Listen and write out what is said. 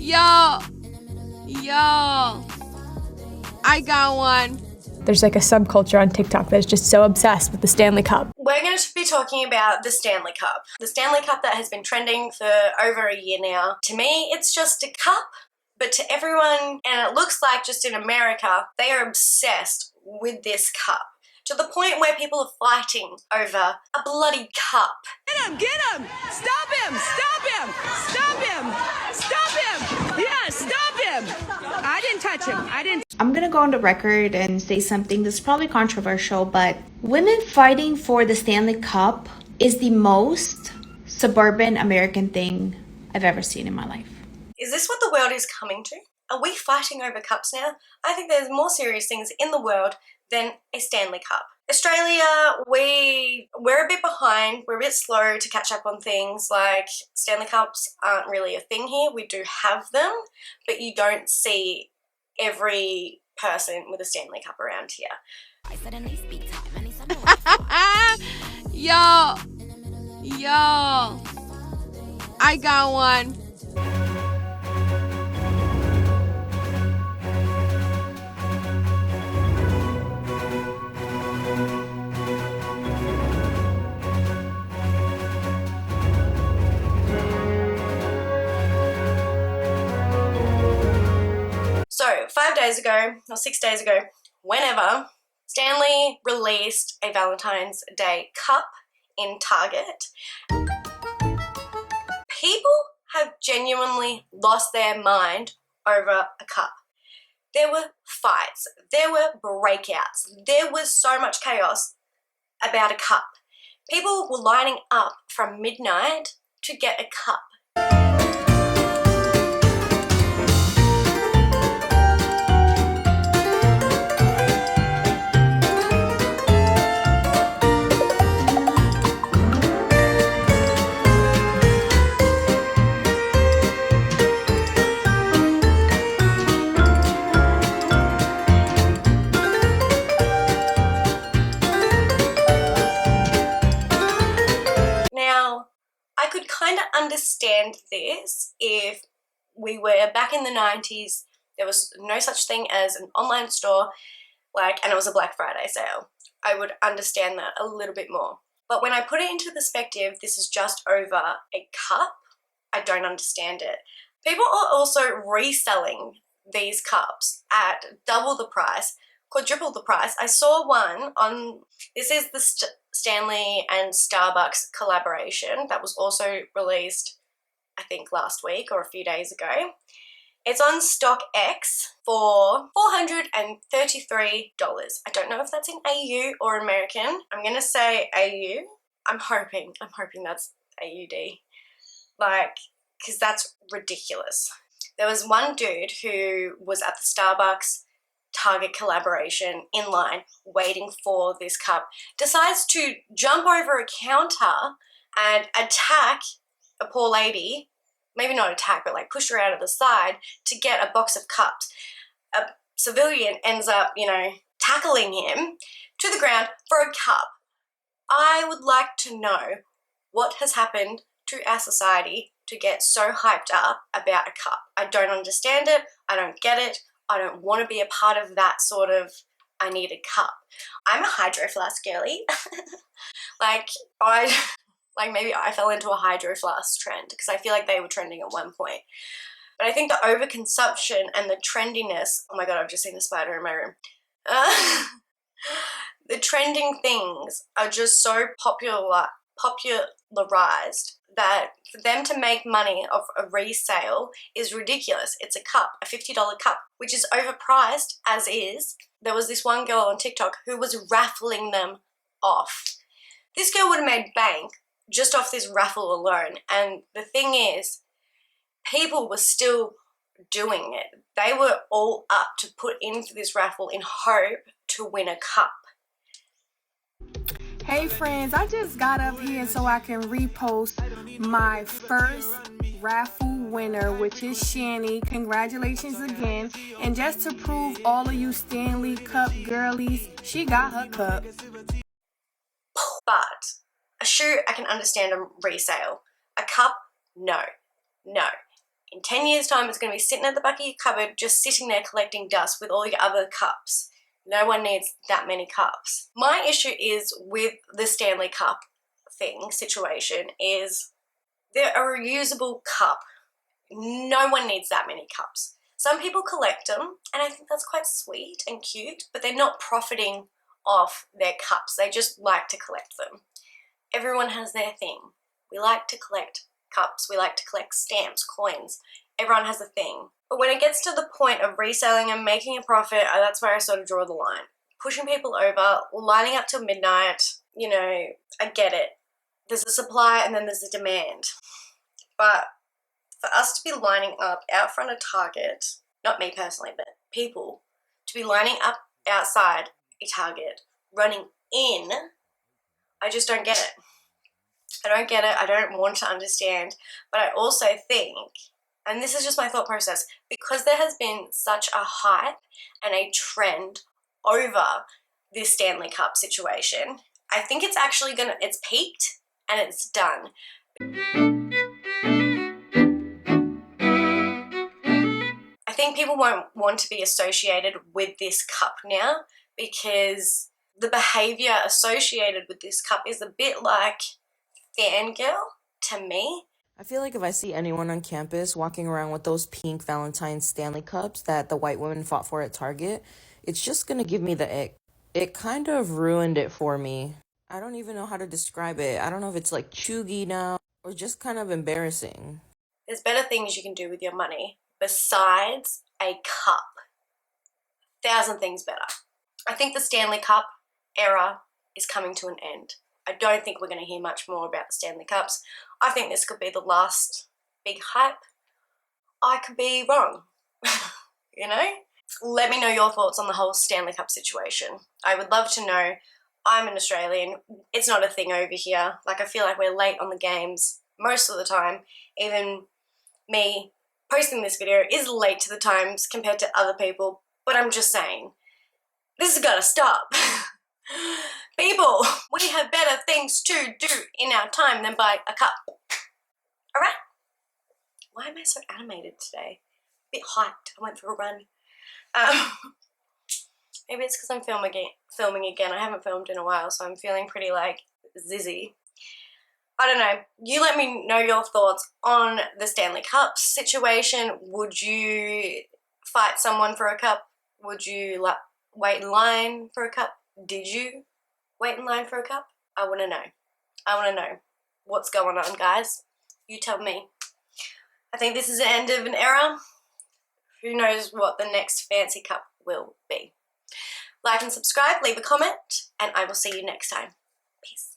Yo, I got one. There's like a subculture on TikTok that's just so obsessed with the Stanley Cup. We're going to be talking about the Stanley Cup. The Stanley Cup that has been trending for over a year now. To me, it's just a cup, but to everyone, and it looks like just in America, they are obsessed with this cup. To the point where people are fighting over a bloody cup. Get him! Get him! Stop him! Stop him! Stop him! Stop him! Yeah, stop him! I didn't touch him. I didn't. I'm gonna go on the record and say something that's probably controversial, but women fighting for the Stanley Cup is the most suburban American thing I've ever seen in my life. Is this what the world is coming to? Are we fighting over cups now? I think there's more serious things in the world than a Stanley Cup. Australia, we're a bit behind. We're a bit slow to catch up on things. Like Stanley Cups aren't really a thing here. We do have them, but you don't see every person with a Stanley Cup around here. Yo, I got one. So 5 days ago, or 6 days ago, whenever, Stanley released a Valentine's Day cup in Target. People have genuinely lost their mind over a cup. There were fights, there were breakouts, there was so much chaos about a cup. People were lining up from midnight to get a cup. I could kind of understand this if we were back in the 90s, there was no such thing as an online store, and it was a Black Friday sale. I would understand that a little bit more. But when I put it into perspective, this is just over a cup, I don't understand it. People are also reselling these cups at double the price, quadruple the price. I saw one on, this is the Stanley and Starbucks collaboration that was also released, I think last week or a few days ago. It's on StockX for $433. I don't know if that's in AU or American. I'm gonna say AU. I'm hoping that's AUD. Because that's ridiculous. There was one dude who was at the Starbucks Target collaboration in line waiting for this cup, decides to jump over a counter and attack a poor lady, maybe not attack, but push her out of the side to get a box of cups. A civilian ends up, tackling him to the ground for a cup. I would like to know what has happened to our society to get so hyped up about a cup. I don't understand it. I don't get it. I don't want to be a part of that sort of, I need a cup. I'm a Hydro Flask girly. Maybe I fell into a Hydro Flask trend because I feel like they were trending at one point. But I think the overconsumption and the trendiness, oh my god, I've just seen a spider in my room. The trending things are just so popularized that for them to make money off a resale is ridiculous. It's a cup, a $50 cup, which is overpriced as is. There was this one girl on TikTok who was raffling them off. This girl would have made bank just off this raffle alone. And the thing is, people were still doing it. They were all up to put in for this raffle in hope to win a cup. Hey friends, I just got up here so I can repost my first raffle winner, which is Shani. Congratulations again. And just to prove all of you Stanley Cup girlies, she got her cup. But a shoe, I can understand a resale. A cup, no. In 10 years' time, it's going to be sitting at the back of your cupboard, just sitting there collecting dust with all your other cups. No one needs that many cups. My issue is with the Stanley Cup situation is they're a reusable cup. No one needs that many cups. Some people collect them, and I think that's quite sweet and cute, but they're not profiting off their cups. They just like to collect them. Everyone has their thing. We like to collect cups. We like to collect stamps, coins. Everyone has a thing. But when it gets to the point of reselling and making a profit, that's where I sort of draw the line. Pushing people over, lining up till midnight, you know, I get it. There's a supply and then there's a demand. But for us to be lining up out front of Target, not me personally, but people, to be lining up outside a Target, running in, I just don't get it. I don't get it. I don't want to understand. But I also think, and this is just my thought process, because there has been such a hype and a trend over this Stanley Cup situation, I think it's actually it's peaked and it's done. I think people won't want to be associated with this cup now because the behavior associated with this cup is a bit like fangirl to me. I feel like if I see anyone on campus walking around with those pink Valentine's Stanley Cups that the white women fought for at Target, it's just gonna give me the ick. It kind of ruined it for me. I don't even know how to describe it. I don't know if it's like chuggy now or just kind of embarrassing. There's better things you can do with your money besides a cup. 1,000 things better. I think the Stanley Cup era is coming to an end. I don't think we're going to hear much more about the Stanley Cups. I think this could be the last big hype. I could be wrong, you know? Let me know your thoughts on the whole Stanley Cup situation. I would love to know. I'm an Australian. It's not a thing over here. Like, I feel like we're late on the games most of the time. Even me posting this video is late to the times compared to other people. But I'm just saying, this has got to stop. People, we have better things to do in our time than buy a cup. Alright? Why am I so animated today? A bit hyped. I went for a run. Maybe it's because I'm filming again. I haven't filmed in a while, so I'm feeling pretty like zizzy. I don't know. You let me know your thoughts on the Stanley Cup situation. Would you fight someone for a cup? Would you wait in line for a cup? Did you wait in line for a cup? I want to know. I want to know what's going on, guys. You tell me. I think this is the end of an era. Who knows what the next fancy cup will be. Like and subscribe, leave a comment, and I will see you next time. Peace.